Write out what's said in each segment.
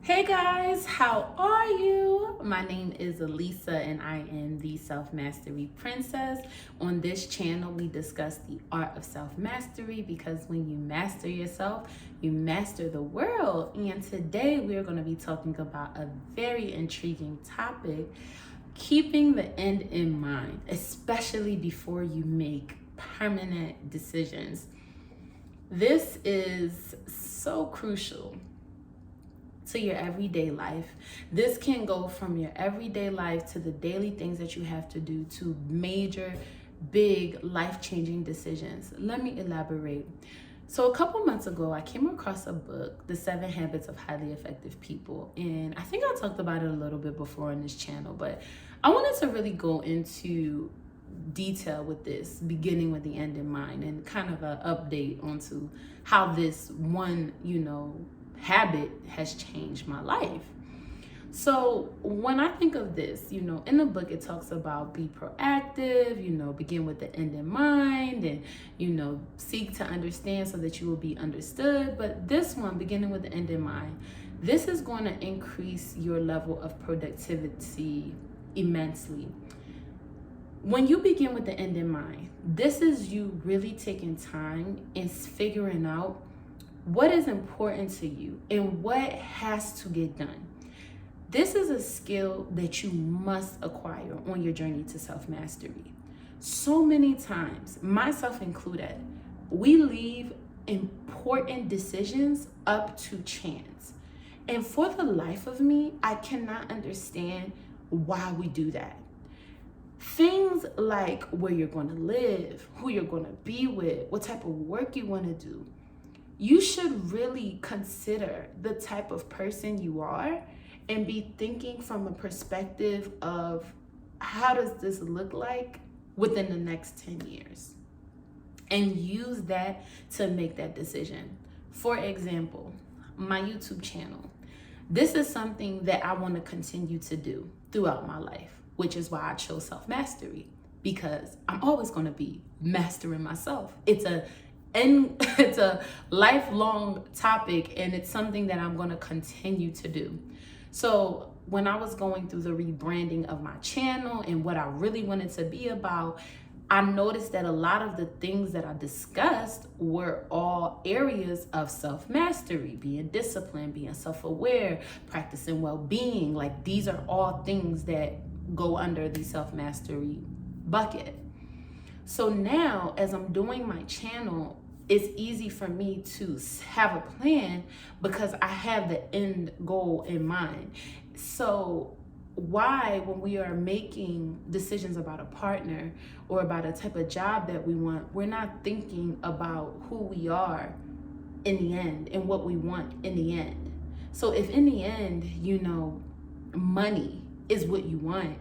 Hey guys, how are you? My name is Elisa and I am the Self Mastery Princess. On this channel, we discuss the art of self mastery because when you master yourself, you master the world. And today we are going to be talking about a very intriguing topic, keeping the end in mind, especially before you make permanent decisions. This is so crucial to your everyday life. This can go from your everyday life to the daily things that you have to do to major, big, life-changing decisions. Let me elaborate. So a couple months ago, I came across a book, The 7 Habits of Highly Effective People. And I think I talked about it a little bit before on this channel, but I wanted to really go into detail with this, beginning with the end in mind, and kind of an update onto how this one, habit has changed my life. So when I think of this, in the book it talks about be proactive, begin with the end in mind, and seek to understand so that you will be understood. But this one, beginning with the end in mind, this is going to increase your level of productivity immensely. When you begin with the end in mind, this is you really taking time and figuring out what is important to you and what has to get done. This is a skill that you must acquire on your journey to self-mastery. So many times, myself included, we leave important decisions up to chance. And for the life of me, I cannot understand why we do that. Things like where you're going to live, who you're going to be with, what type of work you want to do. You should really consider the type of person you are and be thinking from a perspective of how does this look like within the next 10 years? And use that to make that decision. For example, my YouTube channel. This is something that I want to continue to do throughout my life, which is why I chose self-mastery, because I'm always going to be mastering myself. It's a lifelong topic, and it's something that I'm going to continue to do. So when I was going through the rebranding of my channel and what I really wanted to be about, I noticed that a lot of the things that I discussed were all areas of self-mastery, being disciplined, being self-aware, practicing well-being. Like, these are all things that go under the self-mastery bucket. So now, as I'm doing my channel, it's easy for me to have a plan because I have the end goal in mind. So why, when we are making decisions about a partner or about a type of job that we want, we're not thinking about who we are in the end and what we want in the end? So if in the end, money is what you want,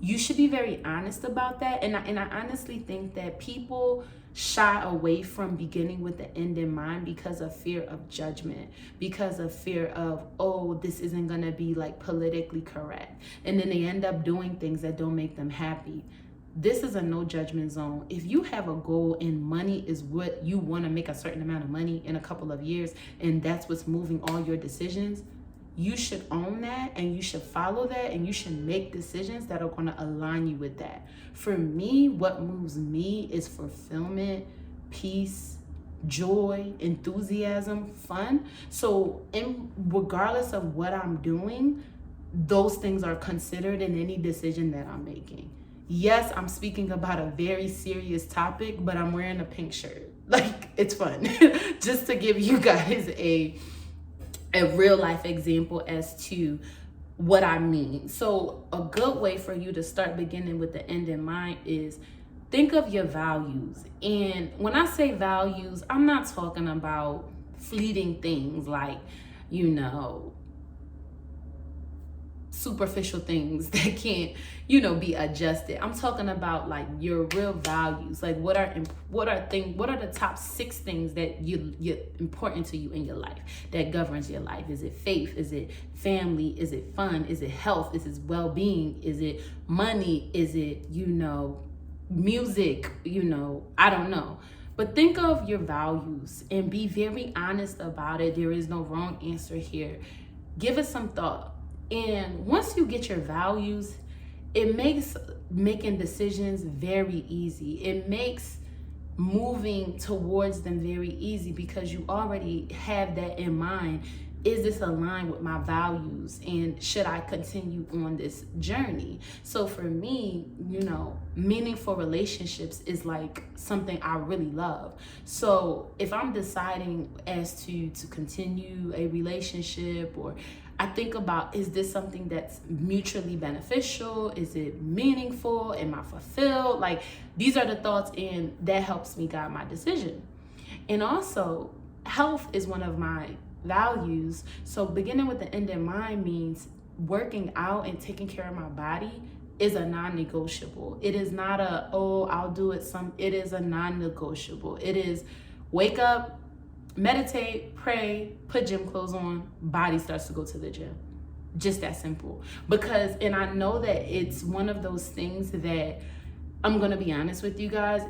you should be very honest about that. And I honestly think that people shy away from beginning with the end in mind because of fear of judgment, because of fear of, oh, this isn't going to be like politically correct. And then they end up doing things that don't make them happy. This is a no judgment zone. If you have a goal and money is what you want to make a certain amount of money in a couple of years, and that's what's moving all your decisions, you should own that and you should follow that and you should make decisions that are going to align you with that. For me, what moves me is fulfillment, peace, joy, enthusiasm, fun. So regardless of what I'm doing, those things are considered in any decision that I'm making. Yes, I'm speaking about a very serious topic, but I'm wearing a pink shirt. Like, it's fun. Just to give you guys a real life example as to what I mean. So a good way for you to start beginning with the end in mind is think of your values. And when I say values, I'm not talking about fleeting things like, superficial things that can't, be adjusted. I'm talking about like your real values. Like what are the top 6 things that you're important to you in your life that governs your life? Is it faith? Is it family? Is it fun? Is it health? Is it well-being? Is it money? Is it, music? I don't know. But think of your values and be very honest about it. There is no wrong answer here. Give it some thought. And once you get your values, it makes making decisions very easy. It makes moving towards them very easy because you already have that in mind. Is this aligned with my values, and should I continue on this journey? So for me, meaningful relationships is like something I really love. So if I'm deciding as to continue a relationship, or I think about, is this something that's mutually beneficial? Is it meaningful? Am I fulfilled? Like, these are the thoughts, and that helps me guide my decision. And also, health is one of my values. So beginning with the end in mind means working out and taking care of my body is a non-negotiable. It is not I'll do it it is a non-negotiable. It is wake up, meditate, pray, put gym clothes on, body starts to go to the gym. Just that simple. And I know that it's one of those things that, I'm gonna be honest with you guys,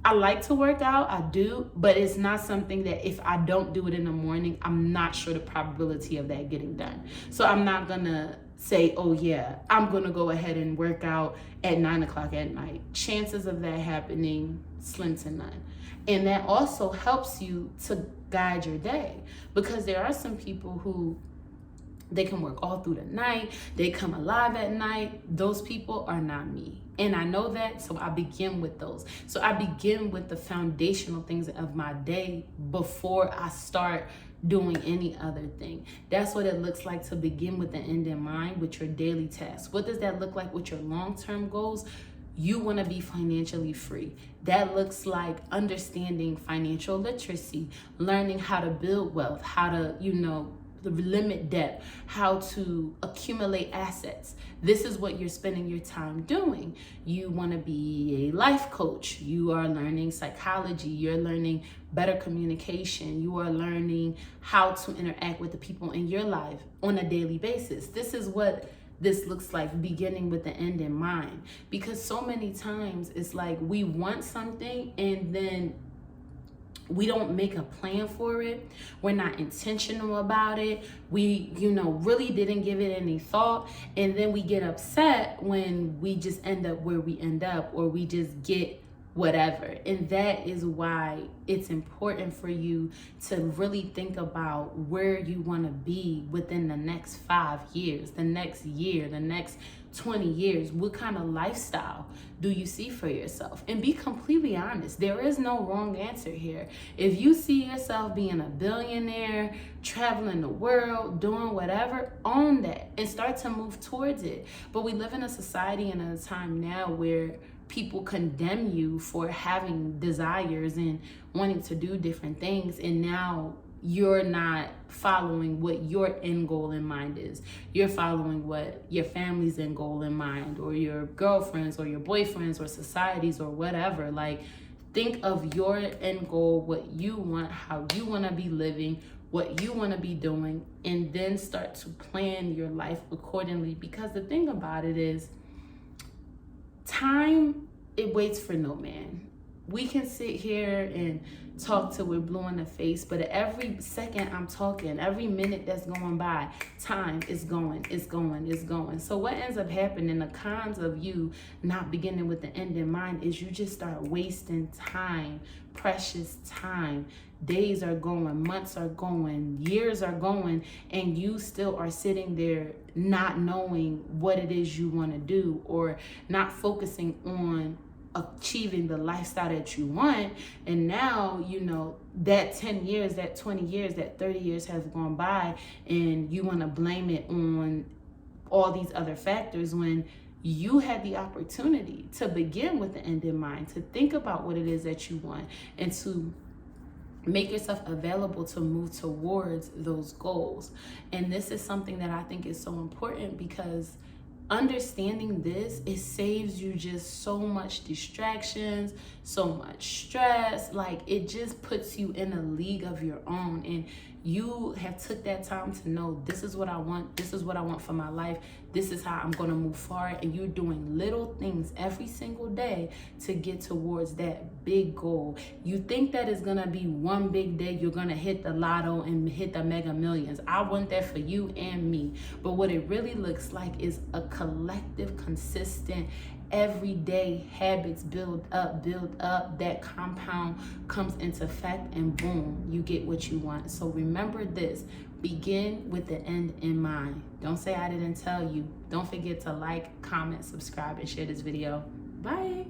I like to work out, I do, but it's not something that if I don't do it in the morning, I'm not sure the probability of that getting done. So I'm not gonna say, oh yeah, I'm gonna go ahead and work out at 9:00 at night. Chances of that happening, slim to none. And that also helps you to guide your day, because there are some people who, they can work all through the night, they come alive at night. Those people are not me. And I know that, so I begin with those. So I begin with the foundational things of my day before I start doing any other thing. That's what it looks like to begin with the end in mind with your daily tasks. What does that look like with your long-term goals? You want to be financially free. That looks like understanding financial literacy, learning how to build wealth, how to, limit debt, how to accumulate assets. This is what you're spending your time doing. You want to be a life coach. You are learning psychology. You're learning better communication. You are learning how to interact with the people in your life on a daily basis. This is what this looks like, beginning with the end in mind. Because so many times it's like we want something and then we don't make a plan for it. We're not intentional about it. We, really didn't give it any thought. And then we get upset when we just end up where we end up, or we just get whatever. And that is why it's important for you to really think about where you want to be within the next 5 years, the next year, the next 20 years. What kind of lifestyle do you see for yourself? And be completely honest. There is no wrong answer here. If you see yourself being a billionaire, traveling the world, doing whatever, own that and start to move towards it. But we live in a society and a time now where people condemn you for having desires and wanting to do different things, and now you're not following what your end goal in mind is. You're following what your family's end goal in mind, or your girlfriends or your boyfriends or societies or whatever. Like, think of your end goal, what you want, how you want to be living, what you want to be doing, and then start to plan your life accordingly. Because the thing about it is, time, it waits for no man. We can sit here and talk till we're blue in the face, but every second I'm talking, every minute that's going by, time is going, it's going, it's going. So what ends up happening, the cons of you not beginning with the end in mind, is you just start wasting time, precious time. Days are going, months are going, years are going, and you still are sitting there not knowing what it is you want to do, or not focusing on achieving the lifestyle that you want. And now, that 10 years, that 20 years, that 30 years has gone by, and you want to blame it on all these other factors when you had the opportunity to begin with the end in mind, to think about what it is that you want, and to make yourself available to move towards those goals. And this is something that I think is so important, because understanding this, it saves you just so much distractions, so much stress. Like, it just puts you in a league of your own, and You have took that time to know this is what I want. This is what I want for my life. This is how I'm going to move forward. And you're doing little things every single day to get towards that big goal. You think that it's going to be one big day you're going to hit the lotto and hit the mega millions. I want that for you and me. But what it really looks like is a collective, consistent, everyday habits build up. That compound comes into effect, and boom, you get what you want. So remember this: begin with the end in mind. Don't say I didn't tell you. Don't forget to like, comment, subscribe, and share this video. Bye.